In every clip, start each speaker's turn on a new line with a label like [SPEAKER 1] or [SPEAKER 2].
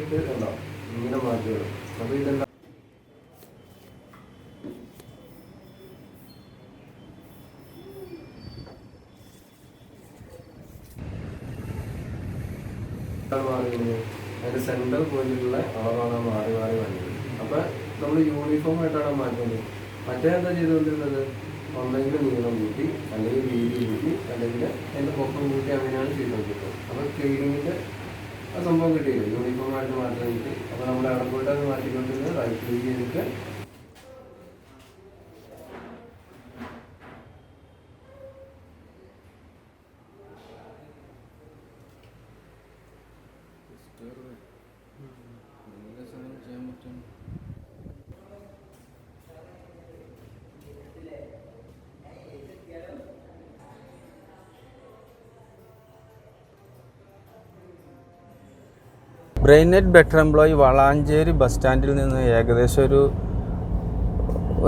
[SPEAKER 1] ആയിട്ട് ഉണ്ടാവും ഇങ്ങനെ മാറ്റുകൾ. അപ്പോൾ ഇതെല്ലാം മാറിയത് അതിൻ്റെ സെൻറ്റർ പോയിട്ടുള്ള കളറാണ് മാറി മാറി വന്നത്. അപ്പോൾ നമ്മൾ യൂണിഫോം ആയിട്ടാണ് മാറ്റുന്നത്. മറ്റേ എന്താ ചെയ്തുകൊണ്ടിരുന്നത്, ഒന്നെങ്കിലും നീളം കൂട്ടി അല്ലെങ്കിൽ വീതി കൂട്ടി അല്ലെങ്കിൽ അതിൻ്റെ പൊക്കം കൂട്ടി അങ്ങനെയാണ് ചെയ്തുകൊണ്ടിരുന്നത്. അപ്പോൾ ക്ലീനിങ്ങിൻ്റെ ആ സംഭവം കിട്ടിയില്ല, യൂണിഫോം ആയിട്ട് മാറ്റാൻ കിട്ടി. അപ്പോൾ നമ്മൾ അവിടെ പോയിട്ടാണ് മാറ്റിക്കൊണ്ടിരുന്നത്. റൈറ്റ് ക്ലിക്ക് ചെയ്തിട്ട്
[SPEAKER 2] ബ്രെയിൻനെറ്റ് ബെറ്റർ എംപ്ലോയി വളാഞ്ചേരി ബസ് സ്റ്റാൻഡിൽ നിന്ന് ഏകദേശം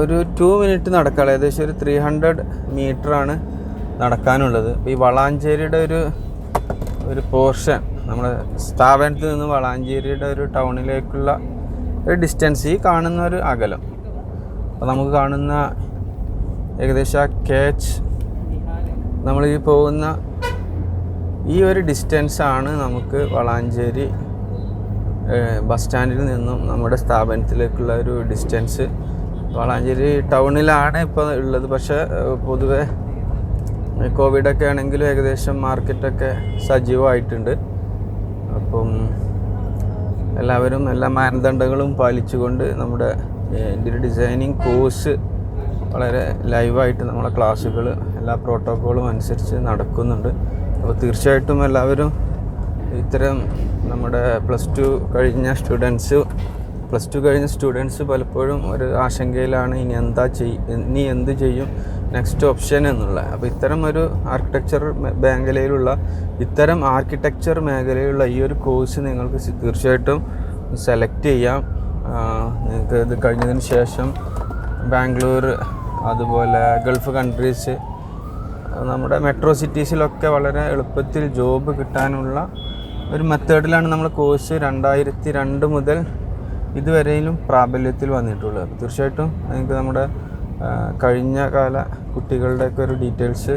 [SPEAKER 2] ഒരു 2 മിനിറ്റ് നടക്കാനുള്ള ഏകദേശം ഒരു 300 മീറ്ററാണ് നടക്കാനുള്ളത്. അപ്പോൾ ഈ വളാഞ്ചേരിയുടെ ഒരു പോർഷൻ നമ്മുടെ സ്ഥാപനത്തിൽ നിന്ന് വളാഞ്ചേരിയുടെ ഒരു ടൗണിലേക്കുള്ള ഒരു ഡിസ്റ്റൻസ്, ഈ കാണുന്ന ഒരു അകലം. അപ്പോൾ നമുക്ക് കാണുന്ന ഏകദേശം ആ കേച്ച് നമ്മൾ ഈ പോകുന്ന ഈ ഒരു ഡിസ്റ്റൻസാണ് നമുക്ക് വളാഞ്ചേരി ബസ് സ്റ്റാൻഡിൽ നിന്നും നമ്മുടെ സ്ഥാപനത്തിലേക്കുള്ള ഒരു ഡിസ്റ്റൻസ്. വളാഞ്ചേരി ടൗണിലാണ് ഇപ്പോൾ ഉള്ളത്. പക്ഷേ പൊതുവെ കോവിഡൊക്കെ ആണെങ്കിലും ഏകദേശം മാർക്കറ്റൊക്കെ സജീവമായിട്ടുണ്ട്. അപ്പം എല്ലാവരും എല്ലാ മാനദണ്ഡങ്ങളും പാലിച്ചുകൊണ്ട് നമ്മുടെ ഇന്റീരിയർ ഡിസൈനിങ് കോഴ്സ് വളരെ ലൈവായിട്ട് നമ്മളെ ക്ലാസ്സുകൾ എല്ലാ പ്രോട്ടോക്കോളും അനുസരിച്ച് നടക്കുന്നുണ്ട്. അപ്പോൾ തീർച്ചയായിട്ടും എല്ലാവരും ഇത്തരം നമ്മുടെ പ്ലസ് ടു കഴിഞ്ഞ സ്റ്റുഡൻസ് പലപ്പോഴും ഒരു ആശങ്കയിലാണ് ഇനി എന്ത് ചെയ്യും നെക്സ്റ്റ് ഓപ്ഷൻ എന്നുള്ള. അപ്പോൾ ഇത്തരം ഒരു ആർക്കിടെക്ചർ മേഖലയിലുള്ള ഈ ഒരു കോഴ്സ് നിങ്ങൾക്ക് തീർച്ചയായിട്ടും സെലക്ട് ചെയ്യാം. നിങ്ങൾക്ക് ഇത് കഴിഞ്ഞതിന് ശേഷം ബാംഗ്ലൂർ, അതുപോലെ ഗൾഫ് കൺട്രീസ്, നമ്മുടെ മെട്രോ സിറ്റീസിലൊക്കെ വളരെ എളുപ്പത്തിൽ ജോബ് കിട്ടാനുള്ള ഒരു മെത്തേഡിലാണ് നമ്മൾ കോഴ്സ് 2002 മുതൽ ഇതുവരെയും പ്രാബല്യത്തിൽ വന്നിട്ടുള്ളത്. അപ്പോൾ തീർച്ചയായിട്ടും നിങ്ങൾക്ക് നമ്മുടെ കഴിഞ്ഞ കാല കുട്ടികളുടെയൊക്കെ ഒരു ഡീറ്റെയിൽസ്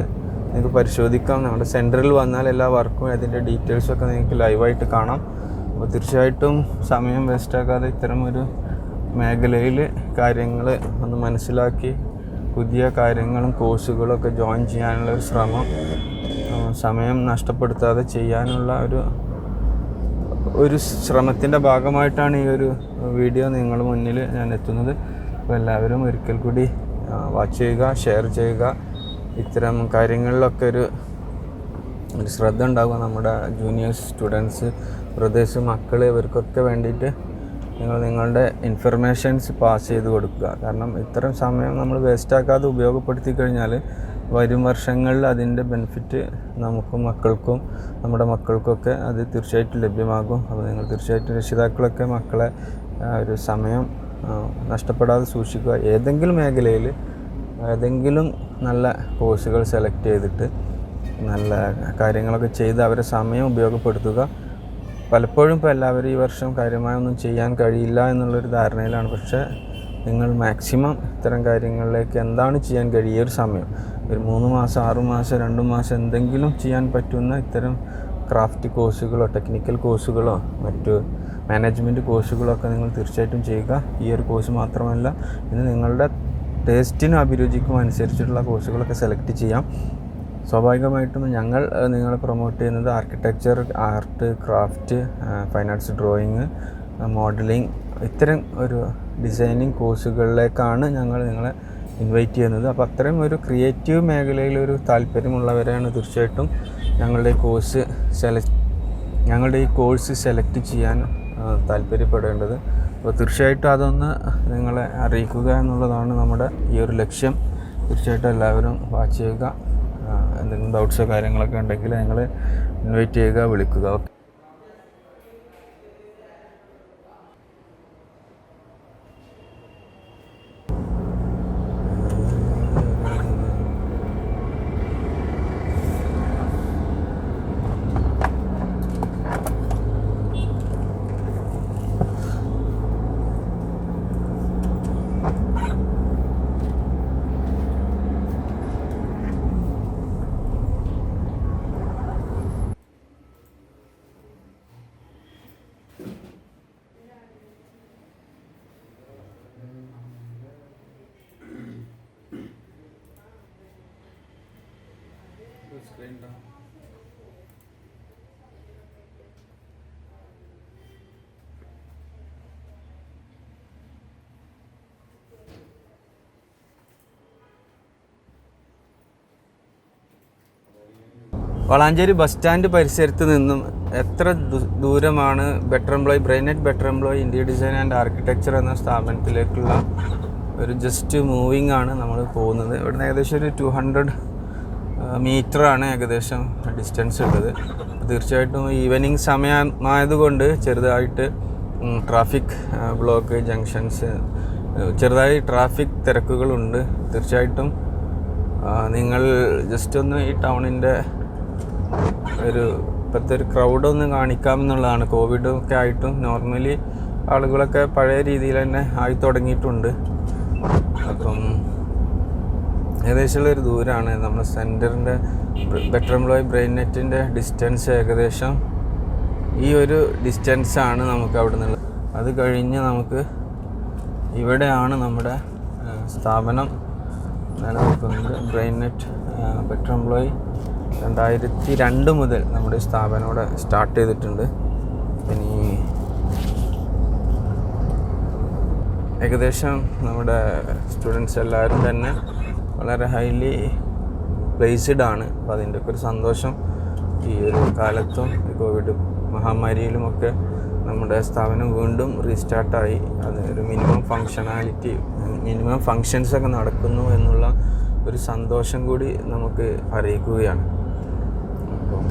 [SPEAKER 2] നിങ്ങൾക്ക് പരിശോധിക്കാം. നമ്മുടെ സെൻറ്ററിൽ വന്നാൽ എല്ലാ വർക്കും അതിൻ്റെ ഡീറ്റെയിൽസൊക്കെ നിങ്ങൾക്ക് ലൈവായിട്ട് കാണാം. അപ്പോൾ തീർച്ചയായിട്ടും സമയം വേസ്റ്റാക്കാതെ ഇത്തരം ഒരു മേഖലയിൽ കാര്യങ്ങൾ ഒന്ന് മനസ്സിലാക്കി പുതിയ കാര്യങ്ങളും കോഴ്സുകളൊക്കെ ജോയിൻ ചെയ്യാനുള്ള ഒരു ശ്രമം, സമയം നഷ്ടപ്പെടുത്താതെ ചെയ്യാനുള്ള ഒരു ശ്രമത്തിൻ്റെ ഭാഗമായിട്ടാണ് ഈ ഒരു വീഡിയോ നിങ്ങളുടെ മുന്നിൽ ഞാൻ എത്തുന്നത്. അപ്പോൾ എല്ലാവരും ഒരിക്കൽ കൂടി വാച്ച് ചെയ്യുക, ഷെയർ ചെയ്യുക. ഇത്തരം കാര്യങ്ങളിലൊക്കെ ഒരു ശ്രദ്ധ ഉണ്ടാകുക. നമ്മുടെ ജൂനിയേഴ്സ്, സ്റ്റുഡൻസ്, ബ്രദേഴ്സ്, മക്കൾ, ഇവർക്കൊക്കെ വേണ്ടിയിട്ട് നിങ്ങളുടെ ഇൻഫർമേഷൻസ് പാസ് ചെയ്ത് കൊടുക്കുക. കാരണം ഇത്തരം സമയം നമ്മൾ വേസ്റ്റാക്കാതെ ഉപയോഗപ്പെടുത്തി കഴിഞ്ഞാൽ വരും വർഷങ്ങളിൽ അതിൻ്റെ ബെനിഫിറ്റ് നമുക്കും മക്കൾക്കും നമ്മുടെ മക്കൾക്കൊക്കെ അത് തീർച്ചയായിട്ടും ലഭ്യമാകും. അപ്പോൾ നിങ്ങൾ തീർച്ചയായിട്ടും രക്ഷിതാക്കളൊക്കെ മക്കളെ ഒരു സമയം നഷ്ടപ്പെടാതെ സൂക്ഷിക്കുക. ഏതെങ്കിലും മേഖലയിൽ ഏതെങ്കിലും നല്ല കോഴ്സുകൾ സെലക്ട് ചെയ്തിട്ട് നല്ല കാര്യങ്ങളൊക്കെ ചെയ്ത് അവരെ സമയം ഉപയോഗപ്പെടുത്തുക. പലപ്പോഴും ഇപ്പോൾ എല്ലാവരും ഈ വർഷം കാര്യമായൊന്നും ചെയ്യാൻ കഴിയില്ല എന്നുള്ളൊരു ധാരണയിലാണ്. പക്ഷേ നിങ്ങൾ മാക്സിമം ഇത്തരം കാര്യങ്ങളിലേക്ക് എന്താണ് ചെയ്യാൻ കഴിയുക, ഒരു സമയം ഒരു 3 മാസം, 6 മാസം, 2 മാസം എന്തെങ്കിലും ചെയ്യാൻ പറ്റുന്ന ഇത്തരം ക്രാഫ്റ്റ് കോഴ്സുകളോ ടെക്നിക്കൽ കോഴ്സുകളോ മറ്റ് മാനേജ്മെൻറ്റ് കോഴ്സുകളോ ഒക്കെ നിങ്ങൾ തീർച്ചയായിട്ടും ചെയ്യുക. ഈ ഒരു കോഴ്സ് മാത്രമല്ല, ഇത് നിങ്ങളുടെ ടേസ്റ്റിനും അഭിരുചിക്കും അനുസരിച്ചിട്ടുള്ള കോഴ്സുകളൊക്കെ സെലക്ട് ചെയ്യാം. സ്വാഭാവികമായിട്ടും ഞങ്ങൾ നിങ്ങളെ പ്രൊമോട്ട് ചെയ്യുന്നത് architecture, art, craft, fine arts, drawing, modelling ഇത്തരം ഒരു ഡിസൈനിങ് കോഴ്സുകളിലേക്കാണ് ഞങ്ങൾ നിങ്ങളെ ഇൻവൈറ്റ് ചെയ്യുന്നത്. അപ്പോൾ അത്തരം ഒരു ക്രിയേറ്റീവ് മേഖലയിൽ ഒരു താല്പര്യമുള്ളവരാണ് തീർച്ചയായിട്ടും ഞങ്ങളുടെ ഈ കോഴ്സ് സെലക്ട് ചെയ്യാൻ താല്പര്യപ്പെടേണ്ടത്. അപ്പോൾ തീർച്ചയായിട്ടും അതൊന്ന് നിങ്ങളെ അറിയിക്കുക എന്നുള്ളതാണ് നമ്മുടെ ഈ ഒരു ലക്ഷ്യം. തീർച്ചയായിട്ടും എല്ലാവരും വാച്ച് ചെയ്യുക. എന്തെങ്കിലും ഡൗട്ട്സോ കാര്യങ്ങളൊക്കെ ഉണ്ടെങ്കിൽ നിങ്ങൾ ഇൻവൈറ്റ് ചെയ്യുക, വിളിക്കുക. ഓക്കെ. വളാഞ്ചേരി ബസ് സ്റ്റാൻഡ് പരിസരത്ത് നിന്നും എത്ര ദൂരമാണ് ബെറ്റർ എംപ്ലോയി ബ്രെയിനെറ്റ് better employee India design and architecture എന്ന സ്ഥാപനത്തിലേക്കുള്ള ഒരു ജസ്റ്റ് മൂവിങ് ആണ് നമ്മൾ പോകുന്നത്. ഇവിടുന്ന് ഏകദേശം ഒരു 200 മീറ്ററാണ് ഏകദേശം ഡിസ്റ്റൻസ് ഉള്ളത്. തീർച്ചയായിട്ടും ഈവനിങ് സമയമായതുകൊണ്ട് ചെറുതായിട്ട് ട്രാഫിക് ബ്ലോക്ക് ജംഗ്ഷൻസ് ചെറുതായി ട്രാഫിക് തിരക്കുകളുണ്ട്. തീർച്ചയായിട്ടും നിങ്ങൾ ജസ്റ്റ് ഒന്ന് ഈ ടൗണിൻ്റെ ഒരു ഇപ്പോഴത്തെ ഒരു ക്രൗഡൊന്ന് കാണിക്കാമെന്നുള്ളതാണ്. കോവിഡും ഒക്കെ ആയിട്ടും നോർമലി ആളുകളൊക്കെ പഴയ രീതിയിൽ തന്നെ ആയി തുടങ്ങിയിട്ടുണ്ട്. അപ്പം ഏകദേശമുള്ളൊരു ദൂരമാണ് നമ്മുടെ സെൻറ്ററിൻ്റെ ബെറ്റർ എംപ്ലോയി ബ്രെയിനെറ്റിൻ്റെ ഡിസ്റ്റൻസ് ഏകദേശം ഈ ഒരു ഡിസ്റ്റൻസാണ് നമുക്ക് അവിടെ നിന്നുള്ളത്. അത് കഴിഞ്ഞ് നമുക്ക് ഇവിടെയാണ് നമ്മുടെ സ്ഥാപനം നിലനിൽക്കുന്നത്. ബ്രെയിനെറ്റ് ബെറ്റർ എംപ്ലോയി 2002 മുതൽ നമ്മുടെ സ്ഥാപനം ഇവിടെ സ്റ്റാർട്ട് ചെയ്തിട്ടുണ്ട്. ഇനി ഏകദേശം നമ്മുടെ സ്റ്റുഡൻസ് എല്ലാവരും തന്നെ വളരെ ഹൈലി പ്ലേസ്ഡ് ആണ്. അപ്പോൾ അതിൻ്റെയൊക്കെ ഒരു സന്തോഷം ഈ ഒരു കാലത്തും ഈ കോവിഡ് മഹാമാരിയിലുമൊക്കെ നമ്മുടെ സ്ഥാപനം വീണ്ടും റീസ്റ്റാർട്ടായി. അത് ഒരു മിനിമം ഫങ്ഷൻസൊക്കെ നടക്കുന്നു എന്നുള്ള ഒരു സന്തോഷം കൂടി നമുക്ക് അറിയിക്കുകയാണ്. അപ്പം